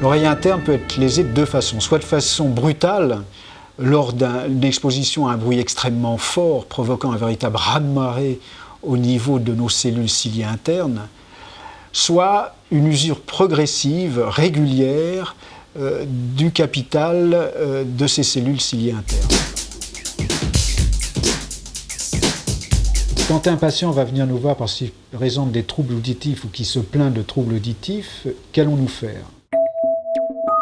L'oreille interne peut être lésée de deux façons, soit de façon brutale, lors d'une exposition à un bruit extrêmement fort, provoquant un véritable raz-de-marée au niveau de nos cellules ciliées internes, soit une usure progressive, régulière, du capital de ces cellules ciliées internes. Quand un patient va venir nous voir parce qu'il présente des troubles auditifs ou qu'il se plaint de troubles auditifs, qu'allons-nous faire ?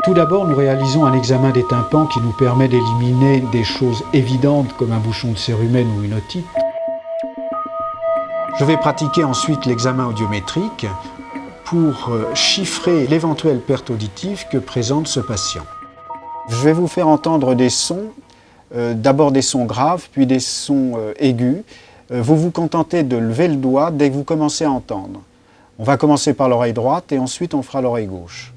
Tout d'abord, nous réalisons un examen des tympans qui nous permet d'éliminer des choses évidentes comme un bouchon de cérumen ou une otite. Je vais pratiquer ensuite l'examen audiométrique pour chiffrer l'éventuelle perte auditive que présente ce patient. Je vais vous faire entendre des sons, d'abord des sons graves, puis des sons aigus. Vous vous contentez de lever le doigt dès que vous commencez à entendre. On va commencer par l'oreille droite et ensuite on fera l'oreille gauche.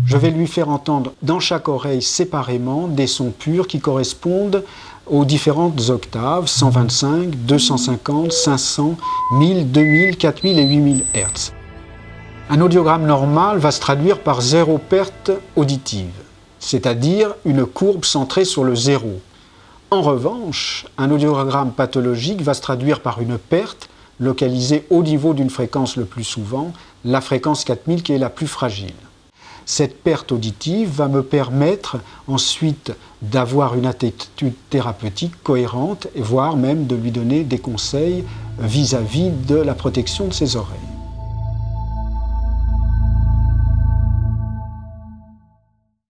Je vais lui faire entendre dans chaque oreille séparément des sons purs qui correspondent aux différentes octaves, 125, 250, 500, 1000, 2000, 4000 et 8000 Hz. Un audiogramme normal va se traduire par zéro perte auditive, c'est-à-dire une courbe centrée sur le zéro. En revanche, un audiogramme pathologique va se traduire par une perte localisée au niveau d'une fréquence le plus souvent, la fréquence 4000 qui est la plus fragile. Cette perte auditive va me permettre ensuite d'avoir une attitude thérapeutique cohérente, voire même de lui donner des conseils vis-à-vis de la protection de ses oreilles.